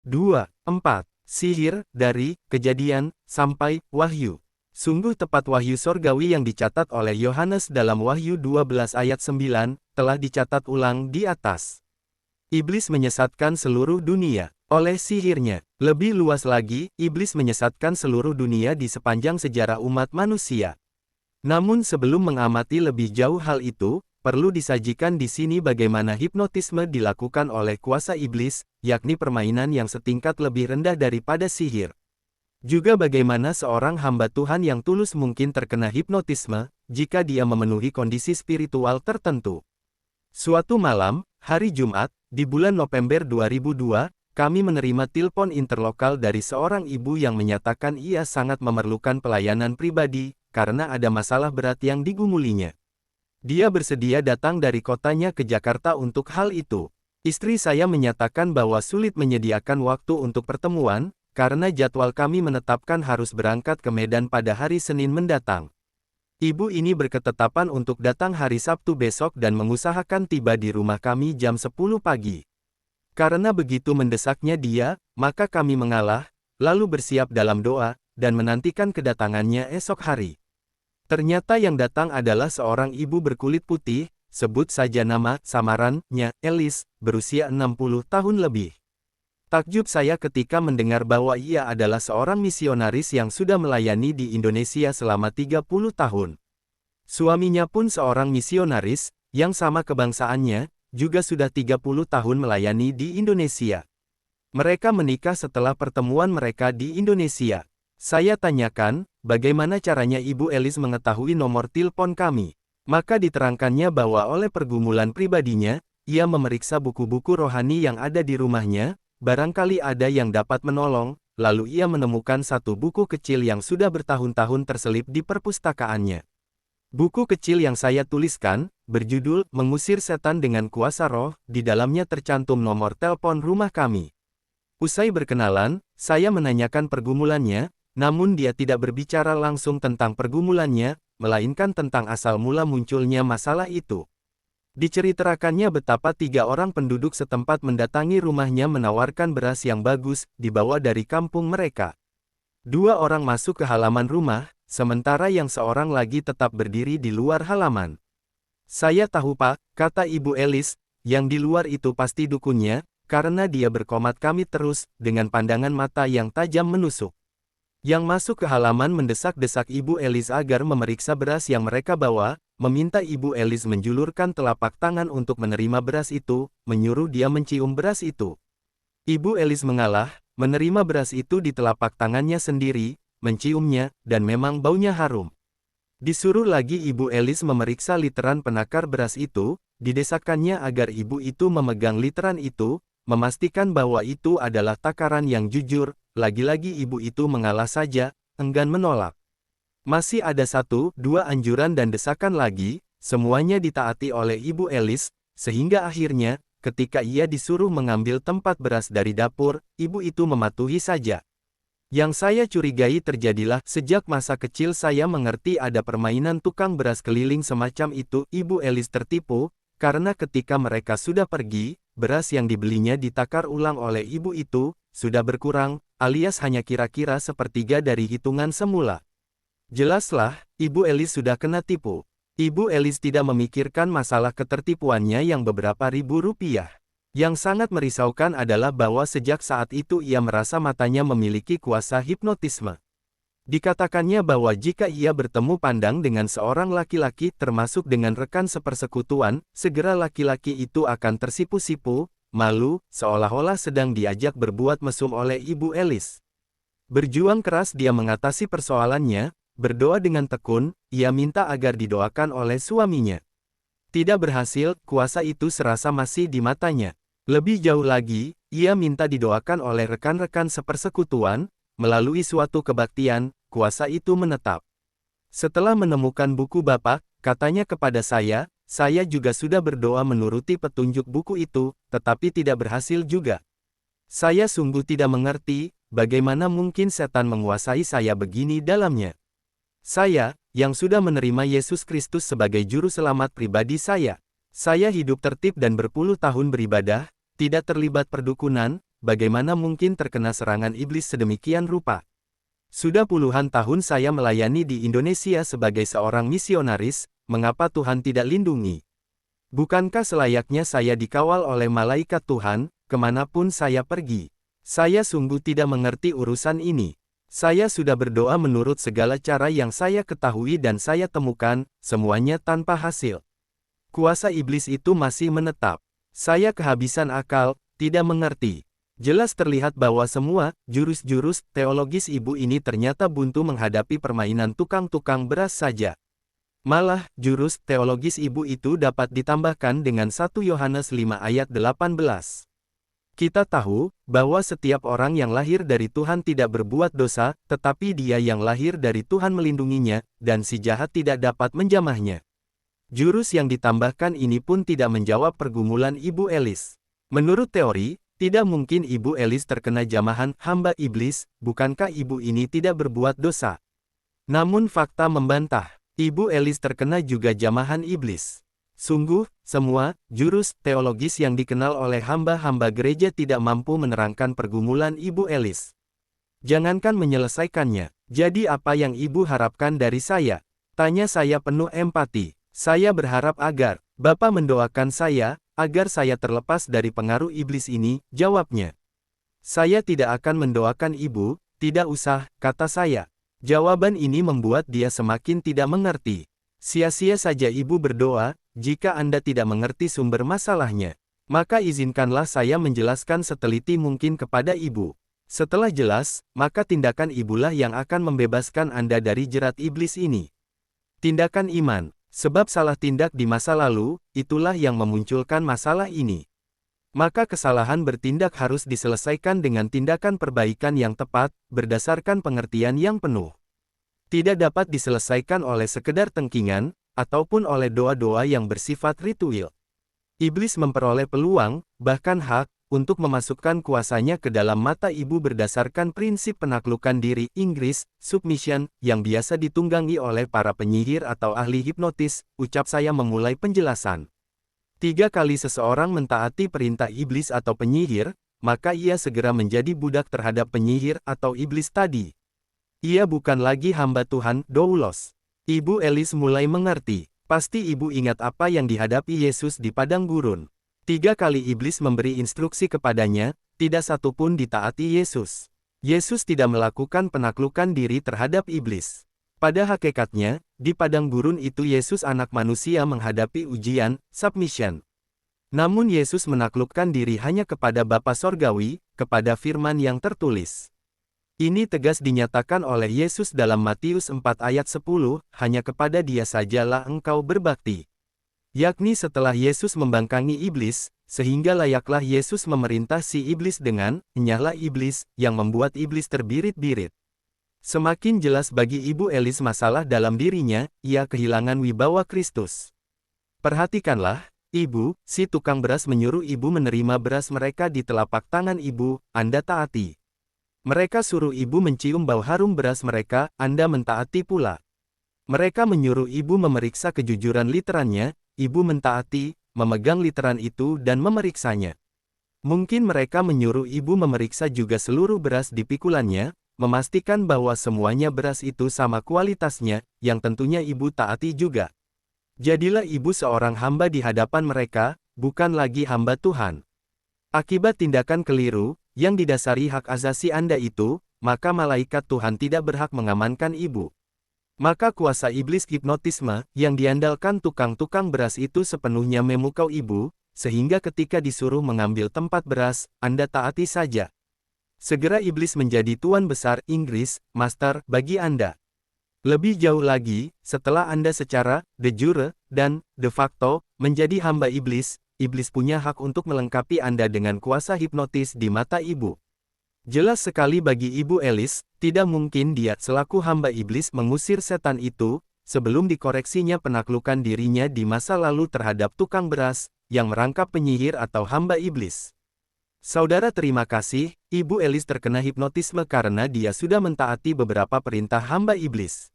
4. Sihir, dari Kejadian sampai Wahyu. Sungguh tepat wahyu sorgawi yang dicatat oleh Yohanes dalam Wahyu 12 ayat 9, telah dicatat ulang di atas. Iblis menyesatkan seluruh dunia oleh sihirnya. Lebih luas lagi, iblis menyesatkan seluruh dunia di sepanjang sejarah umat manusia. Namun sebelum mengamati lebih jauh hal itu, perlu disajikan di sini bagaimana hipnotisme dilakukan oleh kuasa iblis, yakni permainan yang setingkat lebih rendah daripada sihir. Juga bagaimana seorang hamba Tuhan yang tulus mungkin terkena hipnotisme, jika dia memenuhi kondisi spiritual tertentu. Suatu malam, hari Jumat, di bulan November 2002, kami menerima telepon interlokal dari seorang ibu yang menyatakan ia sangat memerlukan pelayanan pribadi, karena ada masalah berat yang digumulinya. Dia bersedia datang dari kotanya ke Jakarta untuk hal itu. Istri saya menyatakan bahwa sulit menyediakan waktu untuk pertemuan, karena jadwal kami menetapkan harus berangkat ke Medan pada hari Senin mendatang. Ibu ini berketetapan untuk datang hari Sabtu besok dan mengusahakan tiba di rumah kami jam 10 pagi. Karena begitu mendesaknya dia, maka kami mengalah, lalu bersiap dalam doa, dan menantikan kedatangannya esok hari. Ternyata yang datang adalah seorang ibu berkulit putih, sebut saja nama samarannya, Elis, berusia 60 tahun lebih. Takjub saya ketika mendengar bahwa ia adalah seorang misionaris yang sudah melayani di Indonesia selama 30 tahun. Suaminya pun seorang misionaris, yang sama kebangsaannya, juga sudah 30 tahun melayani di Indonesia. Mereka menikah setelah pertemuan mereka di Indonesia. Saya tanyakan, bagaimana caranya Ibu Elis mengetahui nomor telepon kami? Maka diterangkannya bahwa oleh pergumulan pribadinya, ia memeriksa buku-buku rohani yang ada di rumahnya, barangkali ada yang dapat menolong, lalu ia menemukan satu buku kecil yang sudah bertahun-tahun terselip di perpustakaannya. Buku kecil yang saya tuliskan, berjudul Mengusir Setan dengan Kuasa Roh, di dalamnya tercantum nomor telepon rumah kami. Usai berkenalan, saya menanyakan pergumulannya, namun dia tidak berbicara langsung tentang pergumulannya, melainkan tentang asal mula munculnya masalah itu. Diceritakannya betapa 3 orang penduduk setempat mendatangi rumahnya menawarkan beras yang bagus, dibawa dari kampung mereka. 2 orang masuk ke halaman rumah, sementara yang seorang lagi tetap berdiri di luar halaman. Saya tahu Pak, kata Ibu Elis, yang di luar itu pasti dukunnya, karena dia berkomat kami terus, dengan pandangan mata yang tajam menusuk. Yang masuk ke halaman mendesak-desak Ibu Elis agar memeriksa beras yang mereka bawa, meminta Ibu Elis menjulurkan telapak tangan untuk menerima beras itu, menyuruh dia mencium beras itu. Ibu Elis mengalah, menerima beras itu di telapak tangannya sendiri, menciumnya, dan memang baunya harum. Disuruh lagi Ibu Elis memeriksa literan penakar beras itu, didesakannya agar ibu itu memegang literan itu, memastikan bahwa itu adalah takaran yang jujur. Lagi-lagi ibu itu mengalah saja, enggan menolak. Masih ada 1-2 anjuran dan desakan lagi, semuanya ditaati oleh Ibu Elis, sehingga akhirnya, ketika ia disuruh mengambil tempat beras dari dapur, ibu itu mematuhi saja. Yang saya curigai terjadilah sejak masa kecil saya mengerti ada permainan tukang beras keliling semacam itu. Ibu Elis tertipu, karena ketika mereka sudah pergi, beras yang dibelinya ditakar ulang oleh ibu itu, sudah berkurang, alias hanya kira-kira sepertiga dari hitungan semula. Jelaslah, Ibu Elis sudah kena tipu. Ibu Elis tidak memikirkan masalah ketertipuannya yang beberapa ribu rupiah. Yang sangat merisaukan adalah bahwa sejak saat itu ia merasa matanya memiliki kuasa hipnotisme. Dikatakannya bahwa jika ia bertemu pandang dengan seorang laki-laki termasuk dengan rekan sepersekutuan, segera laki-laki itu akan tersipu-sipu, malu, seolah-olah sedang diajak berbuat mesum oleh Ibu Elis. Berjuang keras dia mengatasi persoalannya, berdoa dengan tekun, ia minta agar didoakan oleh suaminya. Tidak berhasil, kuasa itu serasa masih di matanya. Lebih jauh lagi, ia minta didoakan oleh rekan-rekan sepersekutuan, melalui suatu kebaktian, kuasa itu menetap. Setelah menemukan buku Bapak, katanya kepada saya juga sudah berdoa menuruti petunjuk buku itu, tetapi tidak berhasil juga. Saya sungguh tidak mengerti, bagaimana mungkin setan menguasai saya begini dalamnya. Saya, yang sudah menerima Yesus Kristus sebagai juru selamat pribadi saya hidup tertib dan berpuluh tahun beribadah, tidak terlibat perdukunan, bagaimana mungkin terkena serangan iblis sedemikian rupa? Sudah puluhan tahun saya melayani di Indonesia sebagai seorang misionaris, mengapa Tuhan tidak lindungi? Bukankah selayaknya saya dikawal oleh malaikat Tuhan, kemanapun saya pergi? Saya sungguh tidak mengerti urusan ini. Saya sudah berdoa menurut segala cara yang saya ketahui dan saya temukan, semuanya tanpa hasil. Kuasa iblis itu masih menetap. Saya kehabisan akal, tidak mengerti. Jelas terlihat bahwa semua jurus-jurus teologis ibu ini ternyata buntu menghadapi permainan tukang-tukang beras saja. Malah, jurus teologis ibu itu dapat ditambahkan dengan 1 Yohanes 5 ayat 18. Kita tahu bahwa setiap orang yang lahir dari Tuhan tidak berbuat dosa, tetapi dia yang lahir dari Tuhan melindunginya, dan si jahat tidak dapat menjamahnya. Jurus yang ditambahkan ini pun tidak menjawab pergumulan Ibu Elis. Menurut teori, tidak mungkin Ibu Elis terkena jamahan hamba iblis, bukankah ibu ini tidak berbuat dosa? Namun fakta membantah, Ibu Elis terkena juga jamahan iblis. Sungguh, semua jurus teologis yang dikenal oleh hamba-hamba gereja tidak mampu menerangkan pergumulan Ibu Elis. Jangankan menyelesaikannya, jadi apa yang ibu harapkan dari saya? Tanya saya penuh empati. Saya berharap agar Bapak mendoakan saya, agar saya terlepas dari pengaruh iblis ini, jawabnya. Saya tidak akan mendoakan ibu, tidak usah, kata saya. Jawaban ini membuat dia semakin tidak mengerti. Sia-sia saja ibu berdoa, jika Anda tidak mengerti sumber masalahnya. Maka izinkanlah saya menjelaskan seteliti mungkin kepada ibu. Setelah jelas, maka tindakan ibulah yang akan membebaskan Anda dari jerat iblis ini. Tindakan iman. Sebab salah tindak di masa lalu, itulah yang memunculkan masalah ini. Maka kesalahan bertindak harus diselesaikan dengan tindakan perbaikan yang tepat, berdasarkan pengertian yang penuh. Tidak dapat diselesaikan oleh sekedar tengkingan, ataupun oleh doa-doa yang bersifat ritual. Iblis memperoleh peluang, bahkan hak, untuk memasukkan kuasanya ke dalam mata ibu berdasarkan prinsip penaklukan diri Inggris, submission, yang biasa ditunggangi oleh para penyihir atau ahli hipnotis. Ucap saya memulai penjelasan. 3 kali seseorang mentaati perintah iblis atau penyihir, maka ia segera menjadi budak terhadap penyihir atau iblis tadi. Ia bukan lagi hamba Tuhan, doulos. Ibu Elis mulai mengerti. Pasti ibu ingat apa yang dihadapi Yesus di padang gurun. 3 kali iblis memberi instruksi kepadanya, tidak satu pun ditaati Yesus. Yesus tidak melakukan penaklukan diri terhadap iblis. Pada hakikatnya, di padang gurun itu Yesus anak manusia menghadapi ujian, submission. Namun Yesus menaklukkan diri hanya kepada Bapa Sorgawi, kepada firman yang tertulis. Ini tegas dinyatakan oleh Yesus dalam Matius 4 ayat 10, hanya kepada Dia sajalah engkau berbakti. Yakni setelah Yesus membangkangi iblis, sehingga layaklah Yesus memerintah si iblis dengan, nyala iblis, yang membuat iblis terbirit-birit. Semakin jelas bagi Ibu Elis masalah dalam dirinya, ia kehilangan wibawa Kristus. Perhatikanlah, ibu, si tukang beras menyuruh ibu menerima beras mereka di telapak tangan ibu, Anda taati. Mereka suruh ibu mencium bau harum beras mereka, Anda mentaati pula. Mereka menyuruh ibu memeriksa kejujuran literannya, ibu mentaati, memegang literan itu dan memeriksanya. Mungkin mereka menyuruh ibu memeriksa juga seluruh beras di pikulannya, memastikan bahwa semuanya beras itu sama kualitasnya, yang tentunya ibu taati juga. Jadilah ibu seorang hamba di hadapan mereka, bukan lagi hamba Tuhan. Akibat tindakan keliru, yang didasari hak asasi Anda itu, maka malaikat Tuhan tidak berhak mengamankan ibu. Maka kuasa iblis hipnotisme, yang diandalkan tukang-tukang beras itu sepenuhnya memukau ibu, sehingga ketika disuruh mengambil tempat beras, Anda taati saja. Segera iblis menjadi tuan besar Inggris, master, bagi Anda. Lebih jauh lagi, setelah Anda secara de jure dan de facto menjadi hamba iblis, iblis punya hak untuk melengkapi Anda dengan kuasa hipnotis di mata ibu. Jelas sekali bagi Ibu Elis, tidak mungkin dia selaku hamba iblis mengusir setan itu, sebelum dikoreksinya penaklukan dirinya di masa lalu terhadap tukang beras, yang merangkap penyihir atau hamba iblis. Saudara terima kasih, Ibu Elis terkena hipnotisme karena dia sudah mentaati beberapa perintah hamba iblis.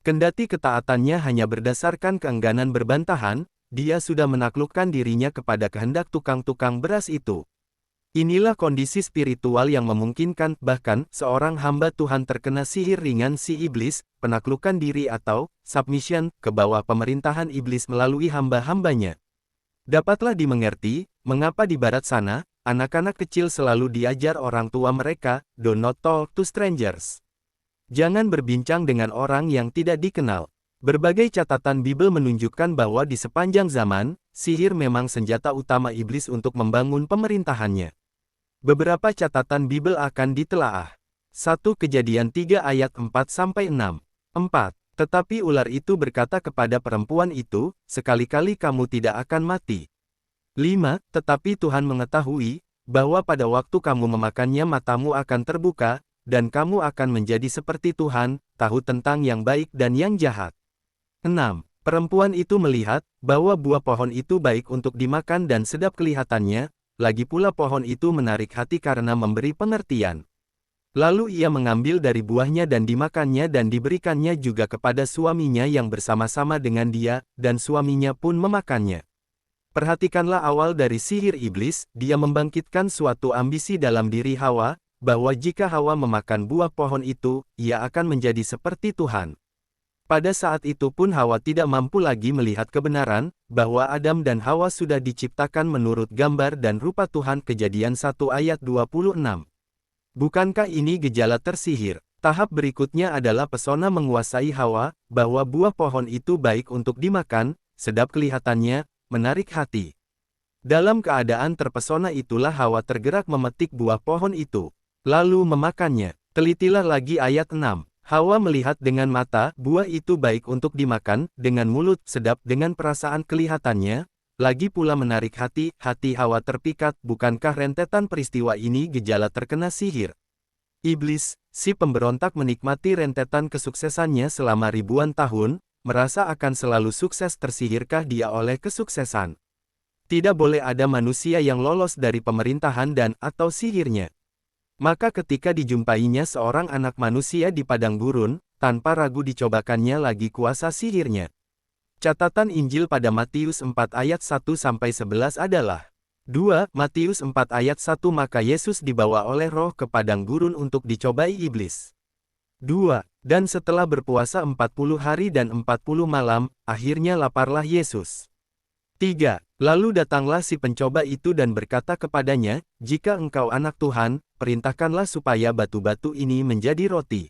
Kendati ketaatannya hanya berdasarkan keengganan berbantahan, dia sudah menaklukkan dirinya kepada kehendak tukang-tukang beras itu. Inilah kondisi spiritual yang memungkinkan bahkan seorang hamba Tuhan terkena sihir ringan si iblis, penaklukan diri atau submission ke bawah pemerintahan iblis melalui hamba-hambanya. Dapatlah dimengerti, mengapa di barat sana, anak-anak kecil selalu diajar orang tua mereka, "Do not talk to strangers." Jangan berbincang dengan orang yang tidak dikenal. Berbagai catatan Bible menunjukkan bahwa di sepanjang zaman, sihir memang senjata utama iblis untuk membangun pemerintahannya. Beberapa catatan Bible akan ditelaah. 1 Kejadian 3 ayat 4-6. 4. Tetapi ular itu berkata kepada perempuan itu, "Sekali-kali kamu tidak akan mati." 5. Tetapi Tuhan mengetahui, bahwa pada waktu kamu memakannya matamu akan terbuka, dan kamu akan menjadi seperti Tuhan, tahu tentang yang baik dan yang jahat. 6. Perempuan itu melihat, bahwa buah pohon itu baik untuk dimakan dan sedap kelihatannya, lagi pula pohon itu menarik hati karena memberi pengertian. Lalu ia mengambil dari buahnya dan dimakannya dan diberikannya juga kepada suaminya yang bersama-sama dengan dia, dan suaminya pun memakannya. Perhatikanlah awal dari sihir iblis, dia membangkitkan suatu ambisi dalam diri Hawa, bahwa jika Hawa memakan buah pohon itu, ia akan menjadi seperti Tuhan. Pada saat itu pun Hawa tidak mampu lagi melihat kebenaran, bahwa Adam dan Hawa sudah diciptakan menurut gambar dan rupa Tuhan. Kejadian 1 ayat 26. Bukankah ini gejala tersihir? Tahap berikutnya adalah pesona menguasai Hawa, bahwa buah pohon itu baik untuk dimakan, sedap kelihatannya, menarik hati. Dalam keadaan terpesona itulah Hawa tergerak memetik buah pohon itu, lalu memakannya. Telitilah lagi ayat 6. Hawa melihat dengan mata, buah itu baik untuk dimakan, dengan mulut, sedap dengan perasaan kelihatannya, lagi pula menarik hati, hati Hawa terpikat. Bukankah rentetan peristiwa ini gejala terkena sihir? Iblis, si pemberontak menikmati rentetan kesuksesannya selama ribuan tahun, merasa akan selalu sukses. Tersihirkah dia oleh kesuksesan? Tidak boleh ada manusia yang lolos dari pemerintahan dan atau sihirnya. Maka ketika dijumpainya seorang anak manusia di padang gurun, tanpa ragu dicobakannya lagi kuasa sihirnya. Catatan Injil pada Matius 4 ayat 1-11 adalah 2. Matius 4 ayat 1. Maka Yesus dibawa oleh Roh ke padang gurun untuk dicobai iblis. 2. Dan setelah berpuasa 40 hari dan 40 malam, akhirnya laparlah Yesus. 3. Lalu datanglah si pencoba itu dan berkata kepadanya, "Jika engkau anak Tuhan, perintahkanlah supaya batu-batu ini menjadi roti."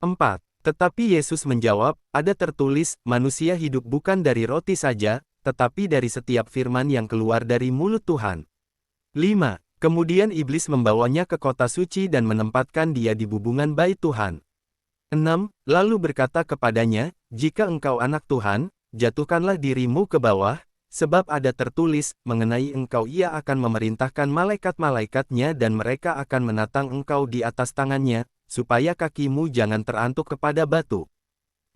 4. Tetapi Yesus menjawab, "Ada tertulis, manusia hidup bukan dari roti saja, tetapi dari setiap firman yang keluar dari mulut Tuhan." 5. Kemudian iblis membawanya ke kota suci dan menempatkan dia di bubungan bait Tuhan. 6. Lalu berkata kepadanya, "Jika engkau anak Tuhan, jatuhkanlah dirimu ke bawah, sebab ada tertulis, mengenai engkau ia akan memerintahkan malaikat-malaikatnya dan mereka akan menatang engkau di atas tangannya, supaya kakimu jangan terantuk kepada batu."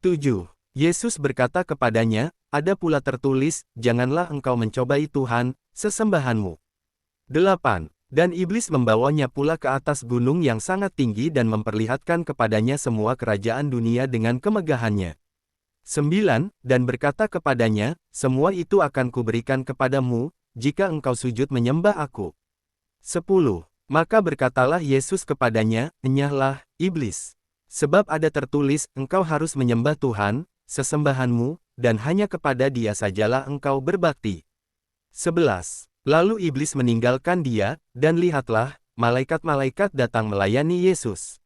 7. Yesus berkata kepadanya, "Ada pula tertulis, janganlah engkau mencobai Tuhan, sesembahanmu." 8. Dan iblis membawanya pula ke atas gunung yang sangat tinggi dan memperlihatkan kepadanya semua kerajaan dunia dengan kemegahannya. 9. Dan berkata kepadanya, "Semua itu akan kuberikan kepadamu, jika engkau sujud menyembah aku." 10. Maka berkatalah Yesus kepadanya, "Enyahlah, iblis. Sebab ada tertulis, engkau harus menyembah Tuhan, sesembahanmu, dan hanya kepada Dia sajalah engkau berbakti." 11. Lalu iblis meninggalkan dia, dan lihatlah, malaikat-malaikat datang melayani Yesus.